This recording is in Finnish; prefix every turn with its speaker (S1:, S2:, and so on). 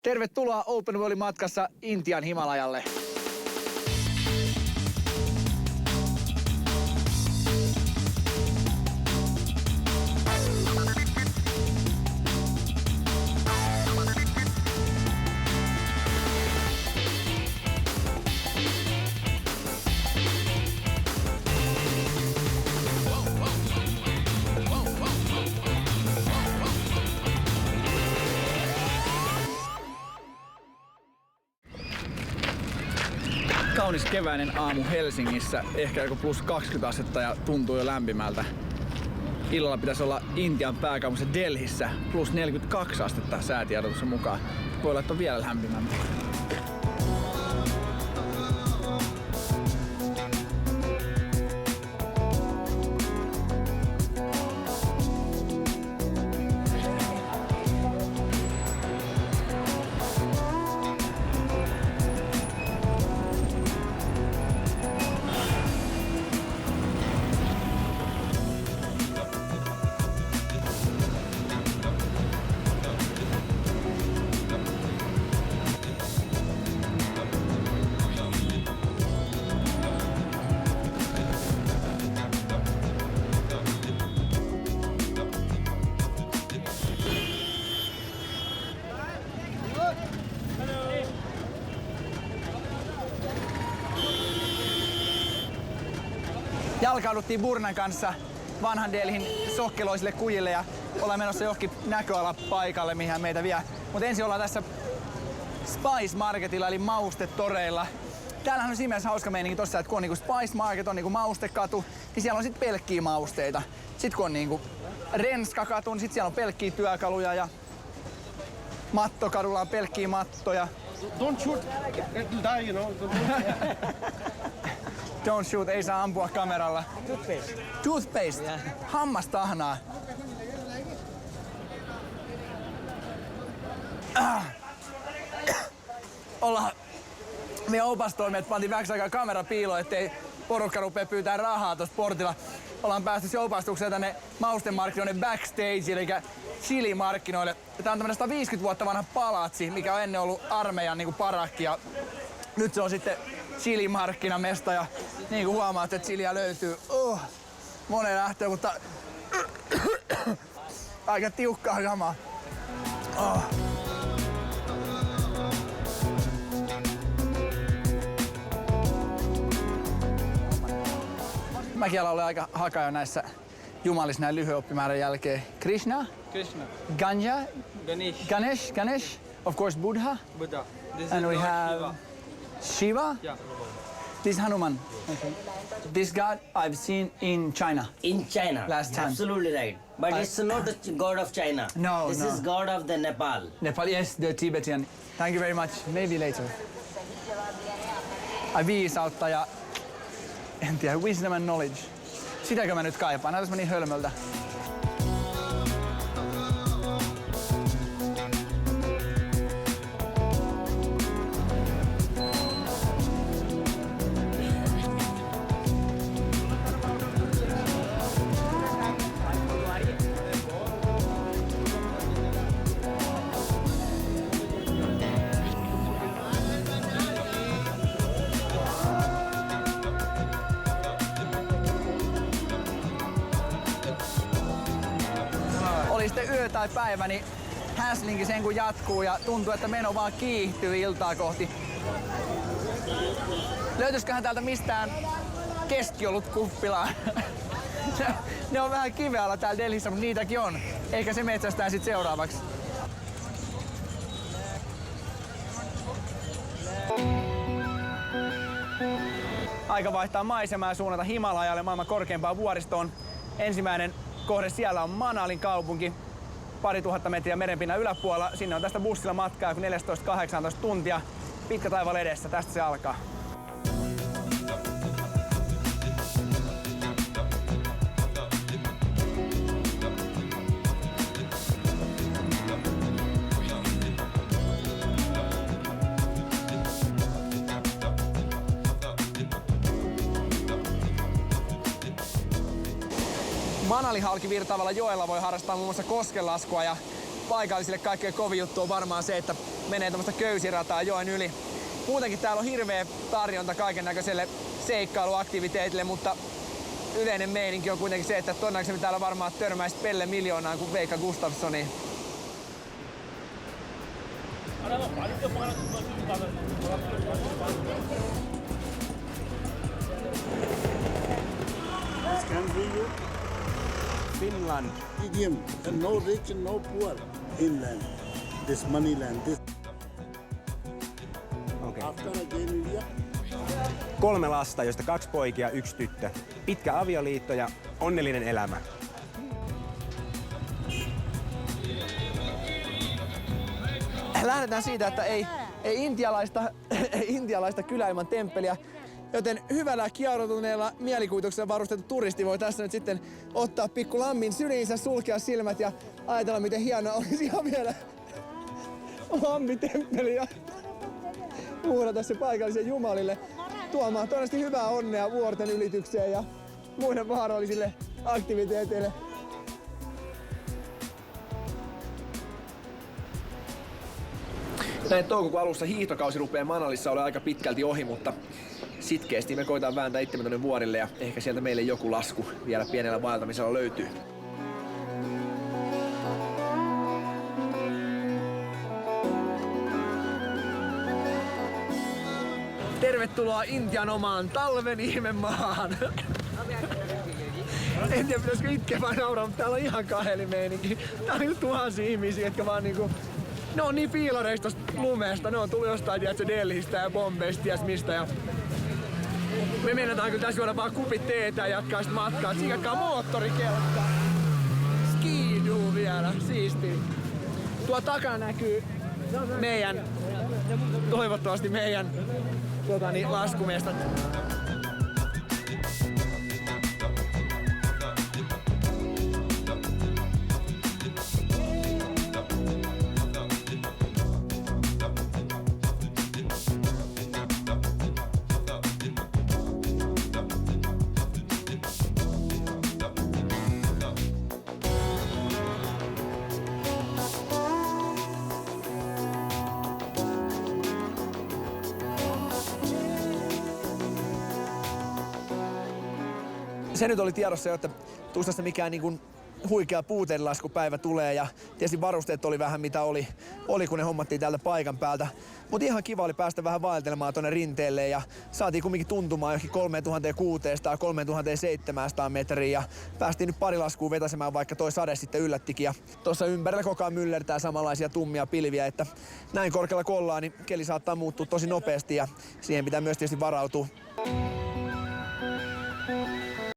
S1: Tervetuloa Open Worldin matkassa Intian Himalajalle. Kaunis keväinen aamu Helsingissä, ehkä joku plus 20 astetta ja tuntuu jo lämpimältä. Illalla pitäisi olla Intian pääkaupungissa Delhissä plus 42 astetta säätiedotuksen mukaan. Voi olla, että on vielä lämpimämpää. Jalkauduttiin Burnan kanssa vanhan Delhin sokkeloisille kujille ja ollaan menossa johonkin näköalapaikalle, mihin hän meitä vie. Mutta ensin ollaan tässä Spice Marketilla eli maustetoreilla. Täällähän on siinä mielessä hauska meininki tossa, että kun on niinku Spice Market, on niinku maustekatu, niin siellä on sit pelkkiä mausteita. Sitten kun on niinku Renska-katu, niin sit siellä on pelkkiä työkaluja ja Mattokadulla on pelkkiä mattoja.
S2: Don't shoot, it will die, you know.
S1: Don't shoot, ei saa ampua kameralla.
S3: Toothpaste.
S1: Toothpaste.
S3: Yeah.
S1: Hammastahnaa. Ollaan meidän opastoimijat pantiin vähäksi aikaa kamera piiloon, ettei porukka rupea pyytää rahaa tuossa portilla. Ollaan päästy opastukseen tänne maustemarkkinoiden backstage, eli chili-markkinoille. Tää on tämmönen 150 vuotta vanha palatsi, mikä on ennen ollut armeijan niinku parakki. Ja nyt se on sitten chili-markkinamesta ja niin kuin huomaat, että chiliä löytyy monen lähtöön, mutta aika tiukkaa kamaa. Mäkin olen aika hakaja näissä jumalissa näin lyhyen oppimäärän jälkeen. Krishna, Ganja, Ganesh, of course Buddha.
S3: This
S1: And
S3: is
S1: we
S3: Lord
S1: have Shiva.
S3: Yeah.
S1: This Hanuman. Okay. This god I've seen in China.
S4: In China.
S1: Last time.
S4: Absolutely right. But it's not the god of China.
S1: No,
S4: This
S1: no.
S4: is god of the Nepal.
S1: Nepal, yes, the Tibetan. Thank you very much. Maybe later. Ai viisautta ja en tiedä, wisdom and knowledge. Sitäkö mä nyt kaipaan? Näytäis mä niin hölmöltä. Oli sitten yö tai päivä, niin häslinki sen kun jatkuu ja tuntuu, että meno vaan kiihtyy iltaa kohti. Löytyisiköhän täältä mistään keskiolut kuppilaa? Ne on vähän kivealla täällä Delhissä, mutta niitäkin on. Eikä se metsästää sit seuraavaksi. Aika vaihtaa maisemaa ja suunnata Himalajalle, maailman korkeimpaan vuoristoon. Ensimmäinen kohde siellä on Manalin kaupunki. 2000 metriä merenpinnan yläpuolella. Sinne on tästä bussilla matkaa 14-18 tuntia. Pitkä taivaalla edessä. Tästä se alkaa. Manali halki virtaavalla joella voi harrastaa muun muassa koskenlaskua ja paikallisille kaikkein kovin juttu on varmaan se, että menee tämmöistä köysirataa joen yli. Muutenkin täällä on hirveä tarjonta kaiken näköiselle seikkailuaktiviteetille, mutta yleinen meininki on kuitenkin se, että todennäköisesti täällä varmaan törmäisi Pelle Miljoonaan kuin Veikka Gustafssoniin.
S3: This country,
S5: Finland.
S3: medium, and no rich and no poor inland. This money land. This
S5: Okay.
S3: after again India.
S5: 3 lasta, joista 2 poikia, 1 tyttö. Pitkä avioliitto ja onnellinen elämä.
S1: Lähdetään siitä, että ei intialaista kylää ilman temppeliä. Joten hyvällä kieroutuneella mielikuvituksella varustettu turisti voi tässä nyt sitten ottaa pikku lammin syliinsä, sulkea silmät ja ajatella, miten hienoa olisi ihan vielä lammitemppeli ja uhrata se paikallisille jumalille tuomaan todennäköisesti hyvää onnea vuorten ylitykseen ja muille vaarallisille aktiviteeteille. Näin toukokuun alussa hiihtokausi rupeaa Manalissa olla aika pitkälti ohi, mutta sitkeästi me koitaan vääntää itsemme tonne vuorille ja ehkä sieltä meille joku lasku vielä pienellä vaeltamisella löytyy. Tervetuloa Intian omaan talven ihmemaahan. En tiedä pitäisikö itkeä vai nauraa, mutta täällä on ihan kahelimeininki. Täällä on niinku tuhansia ihmisiä, jotka vaan niinku... Ne on niin piiloreista tosta lumesta, ne on tullut jostain tiedätkö Delhistä ja Bombeista, ties mistä. Ja me meinataan kyllä tässä juoda vaan kupit teetä ja jatkaa sit matkaa. Tsiikakkaa moottorikelkka. Skidoo vielä, siistiä. Tuo takana näkyy toivottavasti meidän laskumestat. Se nyt oli tiedossa jo, että tuosta mikään niin kuin huikea puuteenlaskupäivä tulee ja tietysti varusteet oli vähän mitä oli kun ne hommattiin täältä paikan päältä. Mutta ihan kiva oli päästä vähän vaeltelemaan tonne rinteelle ja saatiin kumminkin tuntumaan johonkin 3600-3700 metriä ja päästiin nyt pari laskua vetäsemään, vaikka toi sade sitten yllättikin. Ja tuossa ympärillä koko ajan myllertää samanlaisia tummia pilviä, että näin korkealla kun ollaan, niin keli saattaa muuttua tosi nopeasti ja siihen pitää myös tietysti varautua.